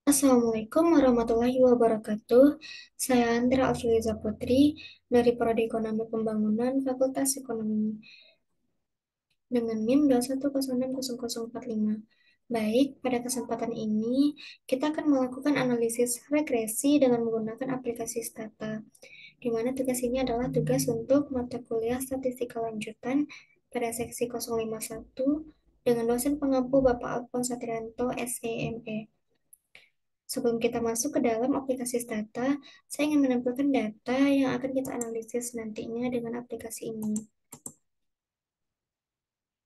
Assalamualaikum warahmatullahi wabarakatuh. Saya Andra Afiliza Putri dari Prodi Ekonomi Pembangunan Fakultas Ekonomi dengan NIM 2106045. Baik, pada kesempatan ini kita akan melakukan analisis regresi dengan menggunakan aplikasi Stata, di mana tugas ini adalah tugas untuk mata kuliah statistika lanjutan pada seksi 051 dengan dosen pengampu Bapak Alphonse Satrianto, SEME. Sebelum kita masuk ke dalam aplikasi Stata, saya ingin menampilkan data yang akan kita analisis nantinya dengan aplikasi ini.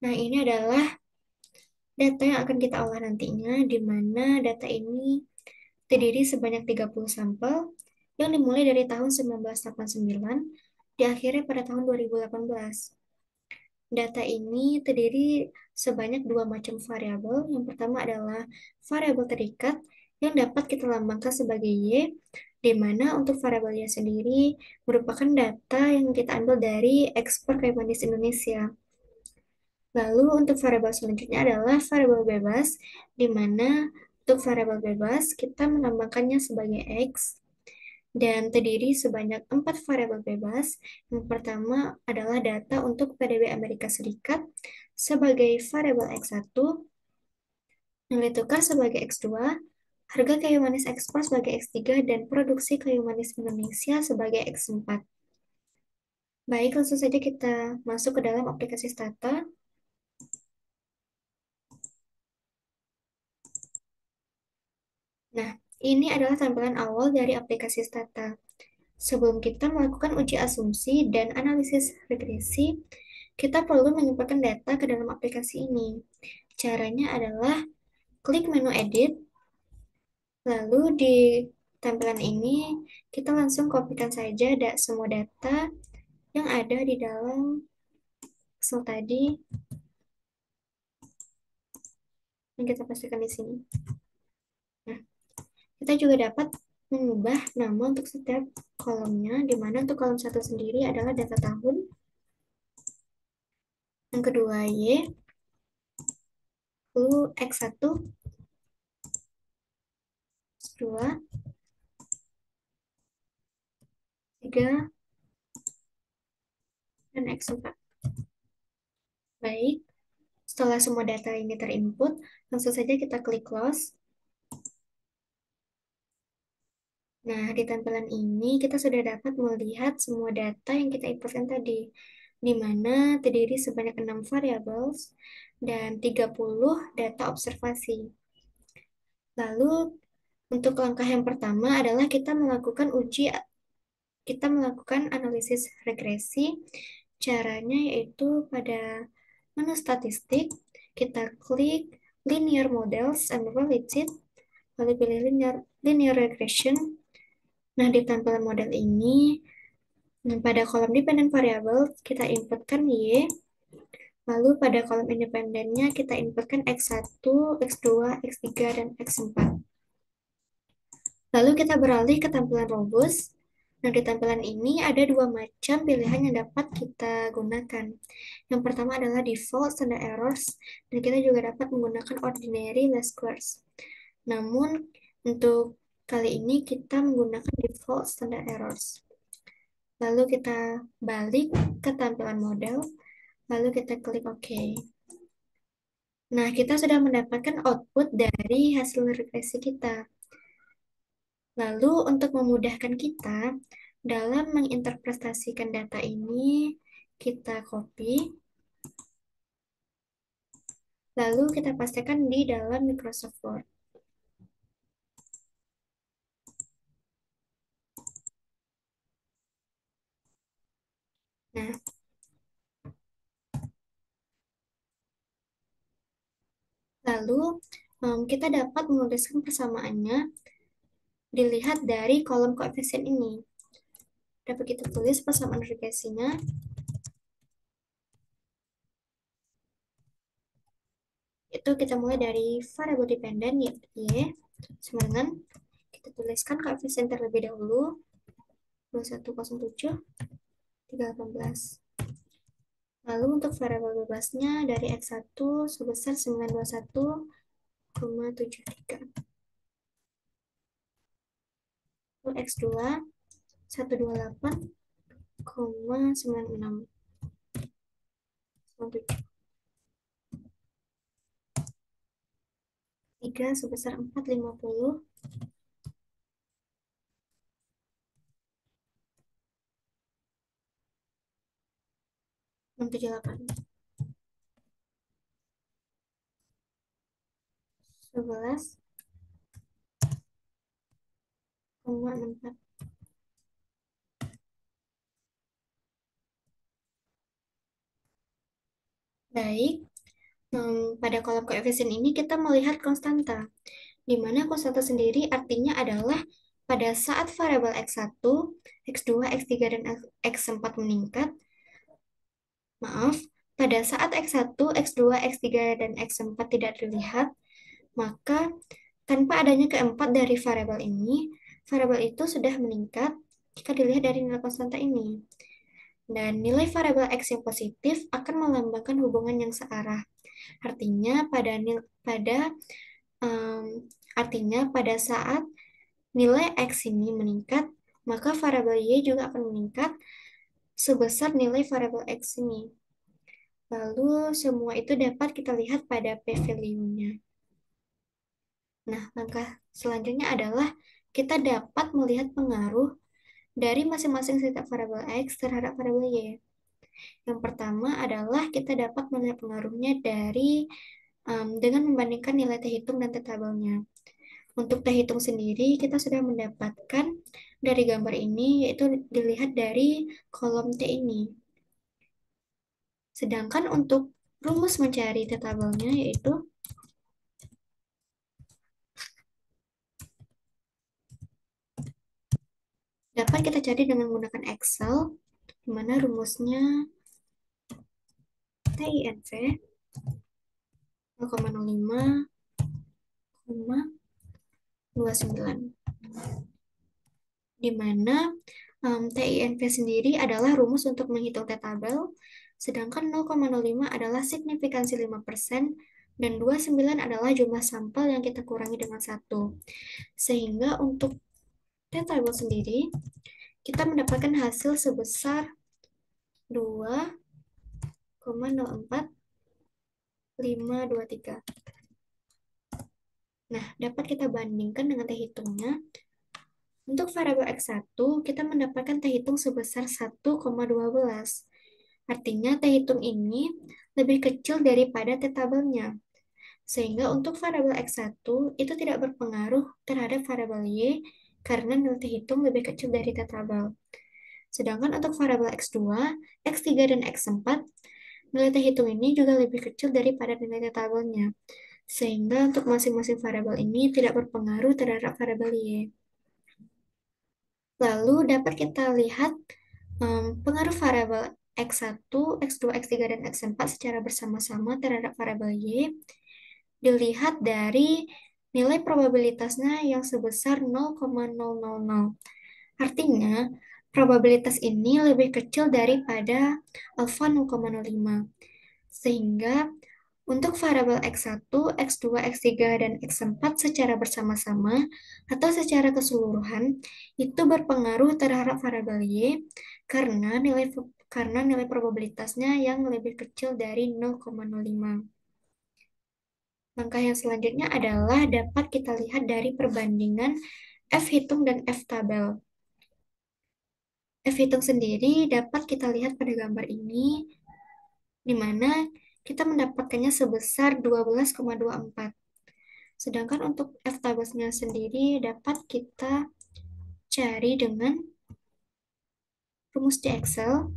Nah, ini adalah data yang akan kita olah nantinya, di mana data ini terdiri sebanyak 30 sampel yang dimulai dari tahun 1989, diakhiri pada tahun 2018. Data ini terdiri sebanyak dua macam variabel. Yang pertama adalah variabel terikat yang dapat kita lambangkan sebagai Y, di mana untuk variabel Y sendiri merupakan data yang kita ambil dari ekspor kayu manis Indonesia. Lalu untuk variabel selanjutnya adalah variabel bebas, di mana untuk variabel bebas kita menambahkannya sebagai X dan terdiri sebanyak 4 variabel bebas. Yang pertama adalah data untuk PDB Amerika Serikat sebagai variabel X1, nilai tukar sebagai X2, harga kayu manis ekspor sebagai X3, dan produksi kayu manis Indonesia sebagai X4. Baik, langsung saja kita masuk ke dalam aplikasi Stata. Nah, ini adalah tampilan awal dari aplikasi Stata. Sebelum kita melakukan uji asumsi dan analisis regresi, kita perlu menyimpulkan data ke dalam aplikasi ini. Caranya adalah klik menu edit, lalu di tampilan ini kita langsung kopikan saja semua data yang ada di dalam Excel tadi yang kita pastikan di sini. Nah, kita juga dapat mengubah nama untuk setiap kolomnya, di mana untuk kolom satu sendiri adalah data tahun, yang kedua Y, lalu X1, X2, 3, dan X4. Baik, setelah semua data ini terinput, langsung saja kita klik close. Nah, di tampilan ini kita sudah dapat melihat semua data yang kita inputkan tadi, di mana terdiri sebanyak 6 variables dan 30 data observasi. Lalu, untuk langkah yang pertama adalah kita melakukan analisis regresi. Caranya yaitu pada menu statistik, kita klik linear models and related, lalu pilih linear regression. Nah, di tampilan model ini, pada kolom dependent variable, kita inputkan Y, lalu pada kolom independennya, kita inputkan X1, X2, X3, dan X4. Lalu kita beralih ke tampilan robust. Nah, di tampilan ini ada dua macam pilihan yang dapat kita gunakan. Yang pertama adalah default standard errors, dan kita juga dapat menggunakan ordinary least squares. Namun, untuk kali ini kita menggunakan default standard errors. Lalu kita balik ke tampilan model, lalu kita klik OK. Nah, kita sudah mendapatkan output dari hasil regresi kita. Lalu, untuk memudahkan kita dalam menginterpretasikan data ini, kita copy, lalu kita pastikan di dalam Microsoft Word. Nah, lalu kita dapat menuliskan persamaannya dilihat dari kolom koefisien ini. Dapat kita tulis persamaan regresinya. Itu kita mulai dari variabel dependen Y sama dengan kita tuliskan koefisien terlebih dahulu 2107, 318. Lalu untuk variabel bebasnya dari X1 sebesar 921,73. X2 128,96. 3 sebesar 450. 678. 11,64. Baik, pada kolom koefisien ini kita melihat konstanta, di mana konstanta sendiri artinya adalah pada saat variabel X1, X2, X3, dan X4 meningkat, maaf, pada saat X1, X2, X3, dan X4 tidak terlihat, maka tanpa adanya keempat dari variabel ini, variabel itu sudah meningkat jika dilihat dari nilai konstanta ini. Dan nilai variabel X yang positif akan melambangkan hubungan yang searah. Artinya em, pada saat nilai X ini meningkat, maka variabel Y juga akan meningkat sebesar nilai variabel X ini. Lalu semua itu dapat kita lihat pada p-value-nya. Nah, langkah selanjutnya adalah kita dapat melihat pengaruh dari masing-masing setiap variabel X terhadap variabel Y. Yang pertama adalah kita dapat melihat pengaruhnya dengan membandingkan nilai T hitung dan T tabelnya. Untuk T hitung sendiri, kita sudah mendapatkan dari gambar ini, yaitu dilihat dari kolom T ini. Sedangkan untuk rumus mencari T tabelnya, yaitu dapat kita cari dengan menggunakan Excel, di mana rumusnya TINV 0,05,29, di mana TINV sendiri adalah rumus untuk menghitung T-tabel, sedangkan 0,05 adalah signifikansi 5%, dan 29 adalah jumlah sampel yang kita kurangi dengan 1. Sehingga untuk T-tabel sendiri, kita mendapatkan hasil sebesar 2,04523. Nah, dapat kita bandingkan dengan T hitungnya. Untuk variabel X1, kita mendapatkan T hitung sebesar 1,12. Artinya T hitung ini lebih kecil daripada T tabelnya. Sehingga untuk variabel X1 itu tidak berpengaruh terhadap variabel Y karena nilai T hitung lebih kecil dari T tabel. Sedangkan untuk variabel X2, X3, dan X4, nilai T hitung ini juga lebih kecil daripada nilai T tabelnya. Sehingga untuk masing-masing variabel ini tidak berpengaruh terhadap variabel Y. Lalu dapat kita lihat pengaruh variabel X1, X2, X3, dan X4 secara bersama-sama terhadap variabel Y dilihat dari nilai probabilitasnya yang sebesar 0,000. Artinya, probabilitas ini lebih kecil daripada alfa 0,05. Sehingga untuk variabel X1, X2, X3, dan X4 secara bersama-sama atau secara keseluruhan itu berpengaruh terhadap variabel Y karena nilai probabilitasnya yang lebih kecil dari 0,05. Langkah yang selanjutnya adalah dapat kita lihat dari perbandingan F hitung dan F tabel. F hitung sendiri dapat kita lihat pada gambar ini, di mana kita mendapatkannya sebesar 12,24. Sedangkan untuk F tabelnya sendiri dapat kita cari dengan rumus di Excel.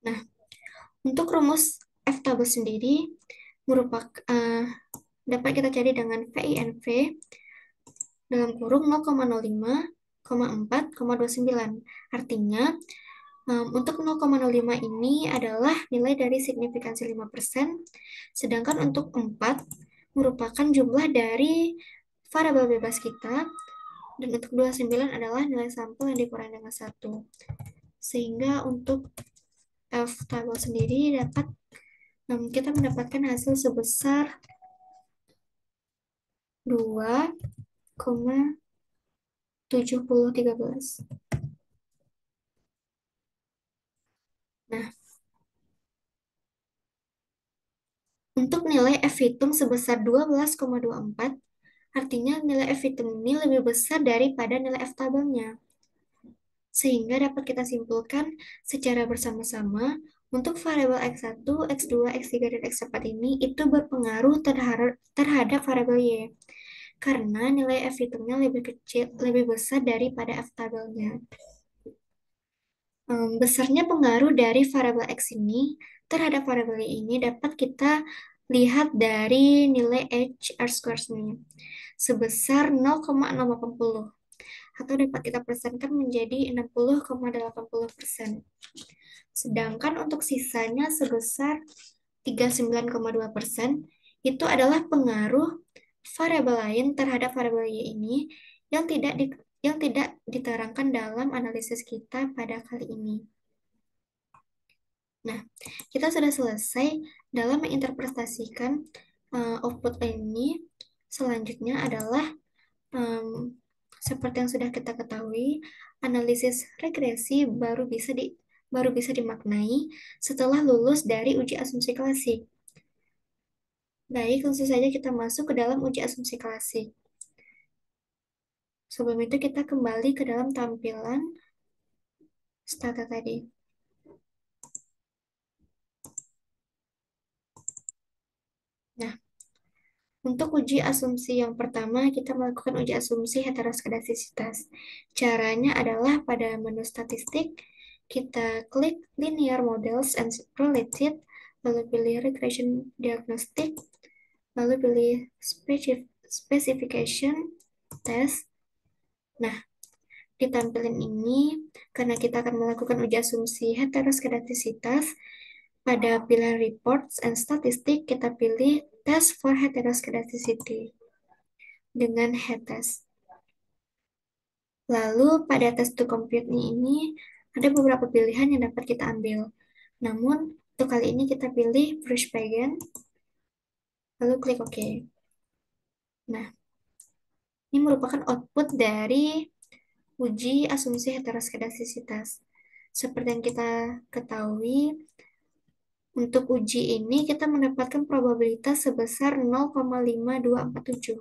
Nah, untuk rumus F tabel sendiri merupakan dapat kita cari dengan VINV dalam kurung 0,05,4,29. Artinya, untuk 0,05 ini adalah nilai dari signifikansi 5%, sedangkan untuk 4 merupakan jumlah dari variabel bebas kita, Dan untuk 29 adalah nilai sampel yang dikurangi dengan satu. Sehingga untuk F tabel sendiri dapat kita mendapatkan hasil sebesar 2,7013. Nah, untuk nilai F hitung sebesar 12,24, artinya nilai F hitung ini lebih besar daripada nilai F tabelnya. Sehingga dapat kita simpulkan secara bersama-sama untuk variabel X1, X2, X3, dan X4 ini itu berpengaruh terhadap variabel Y. Karena nilai F hitungnya lebih kecil, lebih besar daripada F tabelnya. Besarnya pengaruh dari variabel X ini terhadap variabel Y ini dapat kita lihat dari nilai H R squared-nya sebesar 0,680 atau dapat kita persenkan menjadi 60,80%. Sedangkan untuk sisanya sebesar 39,2% itu adalah pengaruh variabel lain terhadap variabel Y ini yang yang tidak diterangkan dalam analisis kita pada kali ini. Nah, kita sudah selesai dalam menginterpretasikan output ini. Selanjutnya adalah seperti yang sudah kita ketahui, analisis regresi baru bisa dimaknai setelah lulus dari uji asumsi klasik. Baik, langsung saja kita masuk ke dalam uji asumsi klasik. Sebelum itu kita kembali ke dalam tampilan stata tadi. Nah, untuk uji asumsi yang pertama, kita melakukan uji asumsi heteroskedastisitas. Caranya adalah pada menu statistik, kita klik Linear Models and Related, lalu pilih Regression Diagnostic, lalu pilih Specification Test. Nah, di tampilan ini, karena kita akan melakukan uji asumsi heteroskedastisitas, pada pilihan Reports and Statistics, kita pilih Test for Heteroscedasticity dengan head-test. Lalu pada test to compute ini ada beberapa pilihan yang dapat kita ambil. Namun untuk kali ini kita pilih Frischbergen, lalu klik OK. Nah, ini merupakan output dari uji asumsi heteroskedastisitas. Seperti yang kita ketahui, untuk uji ini kita mendapatkan probabilitas sebesar 0,5247.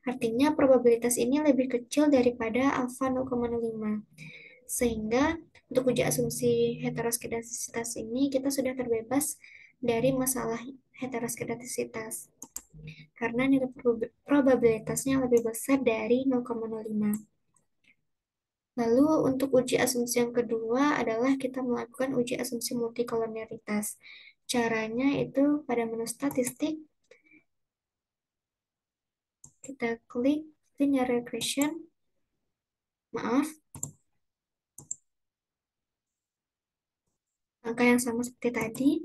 Artinya probabilitas ini lebih kecil daripada alfa 0,05. Sehingga untuk uji asumsi heteroskedastisitas ini kita sudah terbebas dari masalah heteroskedastisitas karena nilai probabilitasnya lebih besar dari 0,05. Lalu untuk uji asumsi yang kedua adalah kita melakukan uji asumsi multikolonialitas. Caranya itu pada menu statistik, kita klik linear regression, maaf, angka yang sama seperti tadi.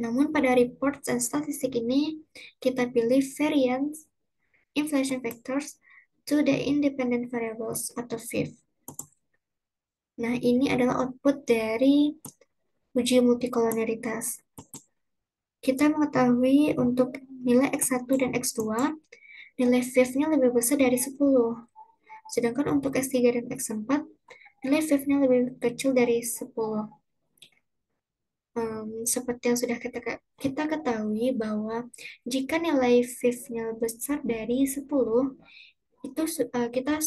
Namun pada reports and statistik ini, kita pilih variance inflation factors to the independent variables atau VIF. Nah, ini adalah output dari uji multikolonialitas. Kita mengetahui untuk nilai X1 dan X2, nilai VIF-nya lebih besar dari 10. Sedangkan untuk X3 dan X4, nilai VIF-nya lebih kecil dari 10. Seperti yang sudah kita ketahui bahwa jika nilai VIF-nya besar dari 10, itu kita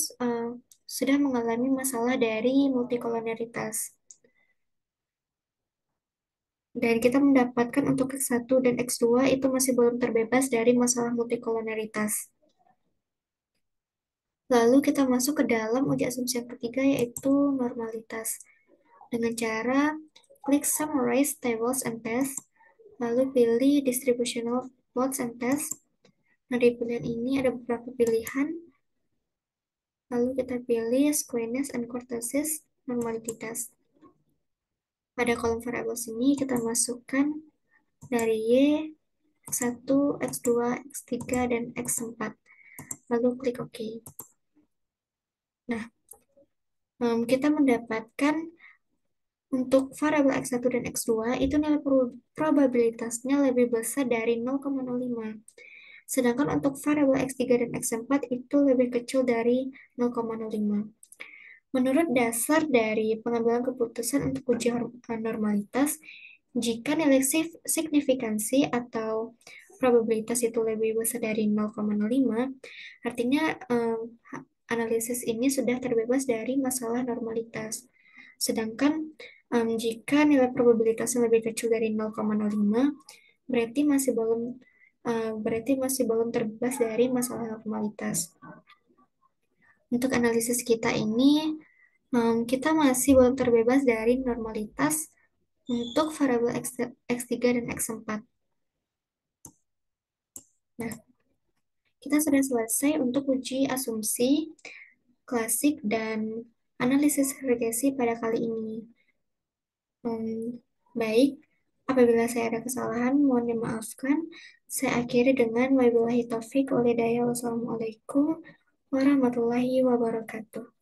sudah mengalami masalah dari multikolonialitas. Dan kita mendapatkan untuk X1 dan X2 itu masih belum terbebas dari masalah multikolonialitas. Lalu kita masuk ke dalam uji asumsi yang ketiga yaitu normalitas. Dengan cara klik Summarize Tables and Tests, lalu pilih Distributional Plots and Tests. Nah, di pilihan ini ada beberapa pilihan. Lalu kita pilih Squamous and Cortosis Normality Test. Pada kolom variabel sini kita masukkan dari Y, X1, X2, X3, dan X4. Lalu klik OK. Nah, kita mendapatkan untuk variabel X1 dan X2 itu nilai probabilitasnya lebih besar dari 0,05. Sedangkan untuk variabel X3 dan X4 itu lebih kecil dari 0,05. Menurut dasar dari pengambilan keputusan untuk uji normalitas, jika nilai signifikansi atau probabilitas itu lebih besar dari 0,05, artinya analisis ini sudah terbebas dari masalah normalitas. Sedangkan jika nilai probabilitasnya lebih kecil dari 0,05, berarti masih belum terbebas dari masalah normalitas. Untuk analisis kita ini, kita masih belum terbebas dari normalitas untuk variabel X3 dan X4. Nah, kita sudah selesai untuk uji asumsi, klasik, dan analisis regresi pada kali ini. Baik, apabila saya ada kesalahan, mohon dimaafkan. Saya akhiri dengan wabillahi taufik walhidayah. Wassalamualaikum warahmatullahi wabarakatuh.